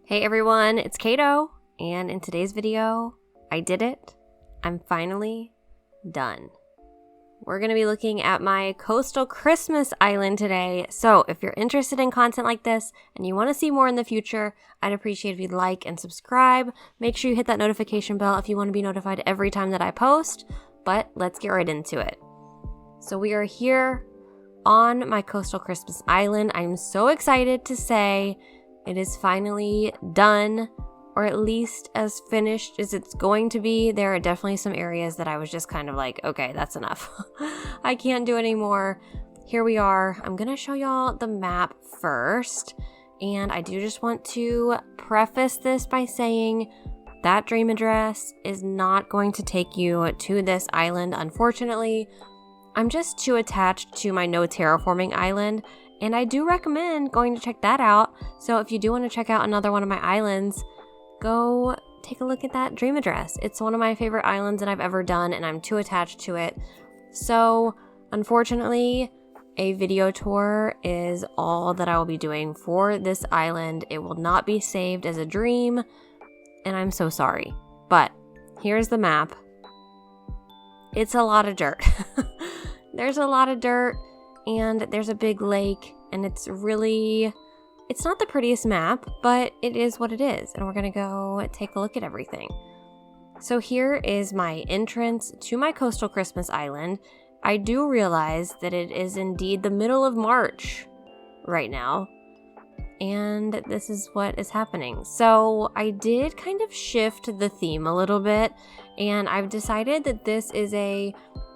Hey everyone, it's Caito, and in today's video, I did it. I'm finally done. We're going to be looking at my coastal Christmas island today, so if you're interested in content like this and you want to see more in the future, I'd appreciate if you'd like and subscribe. Make sure you hit that notification bell if you want to be notified every time that I post, but let's get right into it. So we are here on my coastal Christmas island. I'm so excited to say it is finally done, or at least as finished as it's going to be. There are definitely some areas that I was just kind of like, okay, that's enough. I can't do anymore. Here we are. I'm going to show y'all the map first. And I do just want to preface this by saying that dream address is not going to take you to this island, unfortunately. I'm just too attached to my no terraforming island, and I do recommend going to check that out. So if you do want to check out another one of my islands, go take a look at that dream address. It's one of my favorite islands that I've ever done, and I'm too attached to it. So unfortunately, a video tour is all that I will be doing for this island. It will not be saved as a dream, and I'm so sorry. But here's the map. It's a lot of dirt. There's a lot of dirt. And there's a big lake, and it's not the prettiest map, but it is what it is. And we're going to go take a look at everything. So here is my entrance to my coastal Christmas island. I do realize that it is indeed the middle of March right now. And this is what is happening. So I did kind of shift the theme a little bit, and I've decided that this is a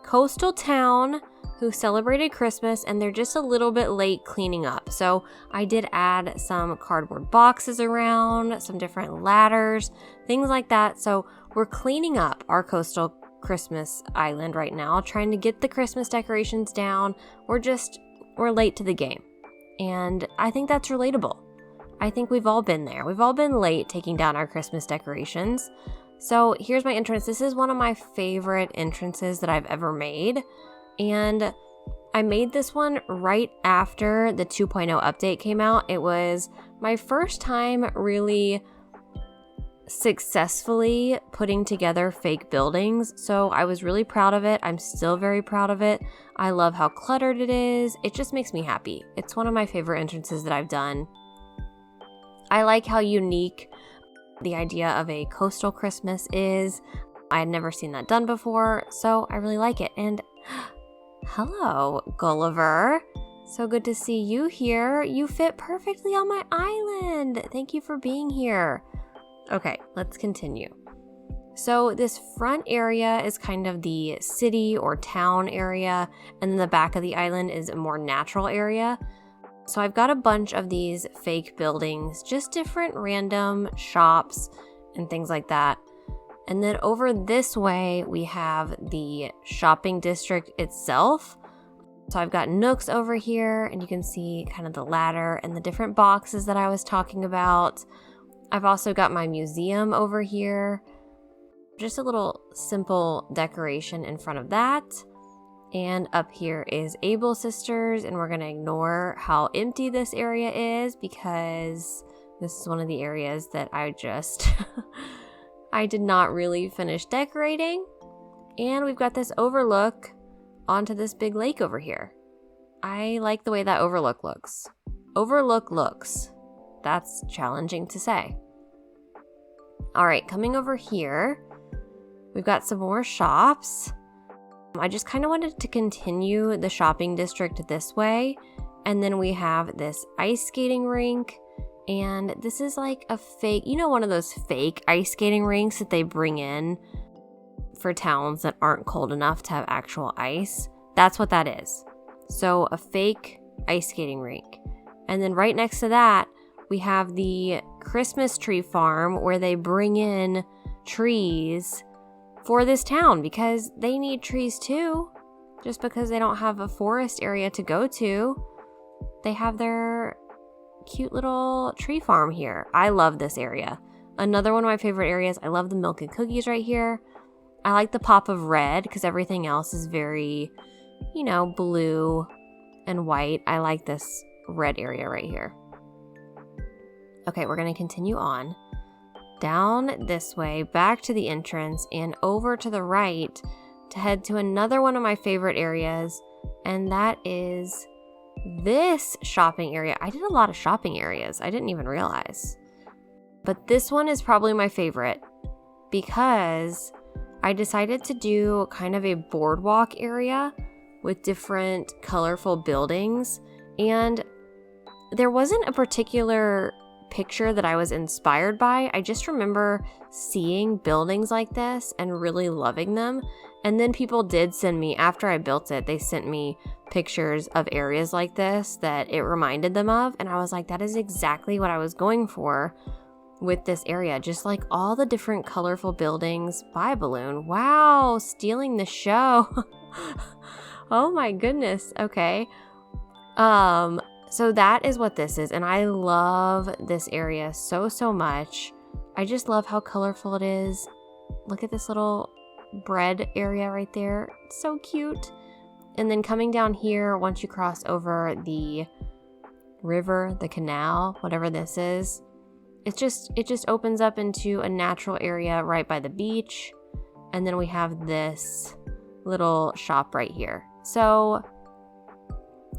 coastal town who celebrated Christmas, and they're just a little bit late cleaning up. So I did add some cardboard boxes around, some different ladders, things like that. So we're cleaning up our coastal Christmas island right now, trying to get the Christmas decorations down. We're late to the game. And I think that's relatable. I think we've all been there. We've all been late taking down our Christmas decorations. So here's my entrance. This is one of my favorite entrances that I've ever made. And I made this one right after the 2.0 update came out. It was my first time really successfully putting together fake buildings. So I was really proud of it. I'm still very proud of it. I love how cluttered it is. It just makes me happy. It's one of my favorite entrances that I've done. I like how unique the idea of a coastal Christmas is. I had never seen that done before, so I really like it. And hello, Gulliver. So good to see you here. You fit perfectly on my island. Thank you for being here. Okay, let's continue. So this front area is kind of the city or town area, and then the back of the island is a more natural area. So I've got a bunch of these fake buildings, just different random shops and things like that. And then over this way, we have the shopping district itself. So I've got nooks over here, and you can see kind of the ladder and the different boxes that I was talking about. I've also got my museum over here. Just a little simple decoration in front of that. And up here is Able Sisters, and we're going to ignore how empty this area is because this is one of the areas that I I did not really finish decorating. And we've got this overlook onto this big lake over here. I like the way that overlook looks. Overlook looks. That's challenging to say. All right, coming over here, we've got some more shops. I just kind of wanted to continue the shopping district this way. And then we have this ice skating rink. And this is like a fake, one of those fake ice skating rinks that they bring in for towns that aren't cold enough to have actual ice. That's what that is. So a fake ice skating rink. And then right next to that, we have the Christmas tree farm where they bring in trees for this town because they need trees too. Just because they don't have a forest area to go to, they have their cute little tree farm here. I love this area. Another one of my favorite areas. I love the milk and cookies right here. I like the pop of red because everything else is very, blue and white. I like this red area right here. Okay, we're going to continue on down this way, back to the entrance, and over to the right to head to another one of my favorite areas, and that is this shopping area. I did a lot of shopping areas. I didn't even realize. But this one is probably my favorite because I decided to do kind of a boardwalk area with different colorful buildings, and there wasn't a particular picture that I was inspired by. I just remember seeing buildings like this and really loving them. And then people did send me, after I built it, they sent me pictures of areas like this that it reminded them of. And I was like, that is exactly what I was going for with this area. Just like all the different colorful buildings. Bye, balloon. Wow, stealing the show. Oh my goodness. Okay. So that is what this is, and I love this area so much. I just love how colorful it is. Look at this little bread area right there. It's so cute. And then coming down here, once you cross over the river, the canal, whatever this is, it just opens up into a natural area right by the beach. And then we have this little shop right here. So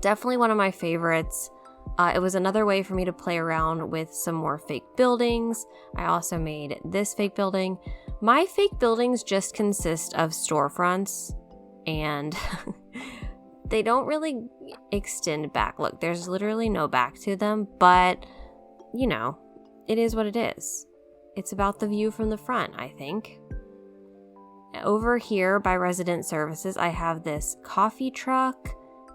definitely one of my favorites. It was another way for me to play around with some more fake buildings. I also made this fake building. My fake buildings just consist of storefronts, and they don't really extend back. Look, there's literally no back to them, but you know, it is what it is. It's about the view from the front, I think. Over here by Resident Services, I have this coffee truck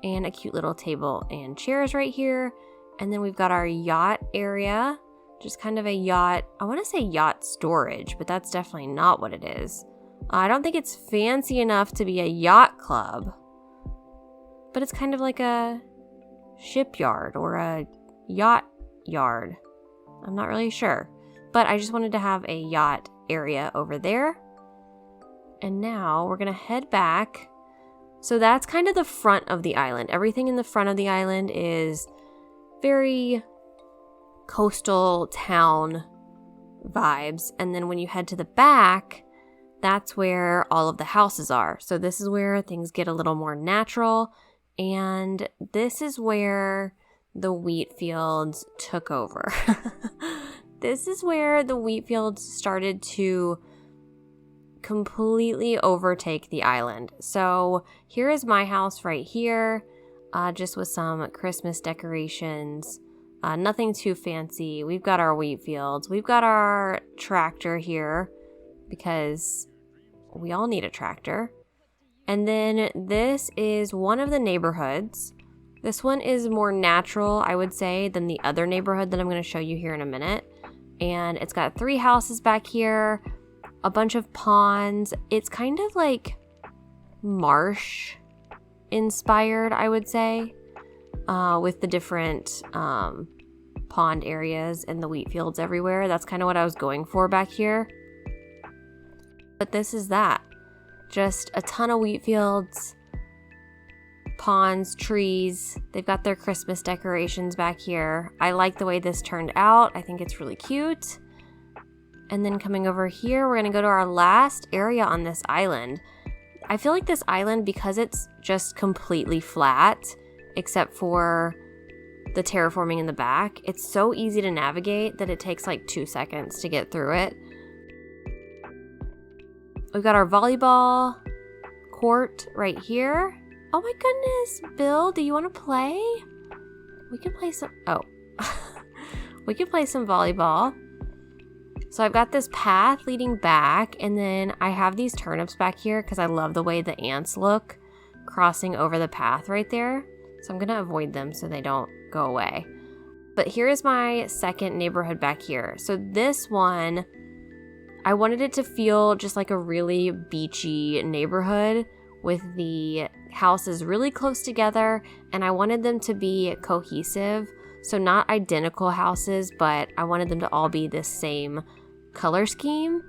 and a cute little table and chairs right here. And then we've got our yacht area, just kind of a yacht. I want to say yacht storage, but that's definitely not what it is. I don't think it's fancy enough to be a yacht club, but it's kind of like a shipyard or a yacht yard. I'm not really sure, but I just wanted to have a yacht area over there. And now we're going to head back. So that's kind of the front of the island. Everything in the front of the island is very coastal town vibes. And then when you head to the back, that's where all of the houses are. So this is where things get a little more natural. And this is where the wheat fields took over. This is where the wheat fields started to completely overtake the island. So here is my house right here, just with some Christmas decorations. Nothing too fancy. We've got our wheat fields. We've got our tractor here because we all need a tractor. And then this is one of the neighborhoods. This one is more natural, I would say, than the other neighborhood that I'm going to show you here in a minute. And it's got 3 houses back here, a bunch of ponds. It's kind of like marsh inspired, I would say, with the different pond areas and the wheat fields everywhere. That's kind of what I was going for back here. But this is that. Just a ton of wheat fields, ponds, trees. They've got their Christmas decorations back here. I like the way this turned out. I think it's really cute. And then coming over here, we're going to go to our last area on this island. I feel like this island, because it's just completely flat, except for the terraforming in the back, it's so easy to navigate that it takes like 2 seconds to get through it. We've got our volleyball court right here. Oh my goodness, Bill, do you want to play? We can play some, we can play some volleyball. So I've got this path leading back, and then I have these turnips back here because I love the way the ants look crossing over the path right there. So I'm going to avoid them so they don't go away. But here is my second neighborhood back here. So this one, I wanted it to feel just like a really beachy neighborhood with the houses really close together, and I wanted them to be cohesive. So not identical houses, but I wanted them to all be the same color scheme.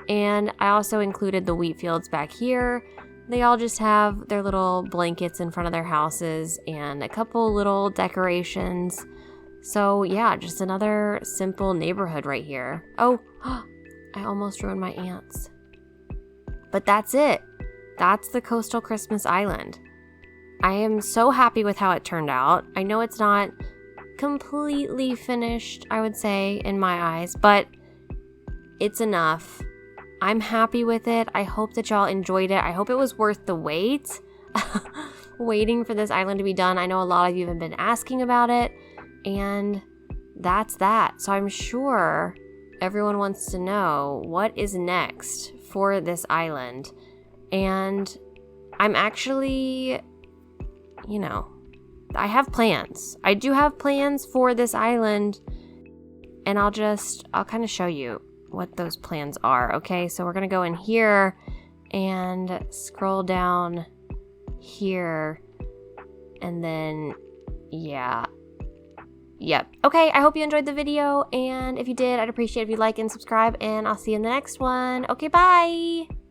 And I also included the wheat fields back here. They all just have their little blankets in front of their houses and a couple little decorations. So yeah, just another simple neighborhood right here. Oh, I almost ruined my ants. But that's it. That's the Coastal Christmas Island. I am so happy with how it turned out. I know it's not completely finished, I would say, in my eyes, but it's enough. I'm happy with it. I hope that y'all enjoyed it. I hope it was worth the wait. Waiting for this island to be done. I know a lot of you have been asking about it, and that's that. So I'm sure everyone wants to know what is next for this island. And I'm actually, I have plans. I do have plans for this island, and I'll kind of show you what those plans are. Okay, so we're gonna go in here and scroll down here, and then yep. Okay, I hope you enjoyed the video, and if you did, I'd appreciate if you like and subscribe, and I'll see you in the next one. Okay, bye.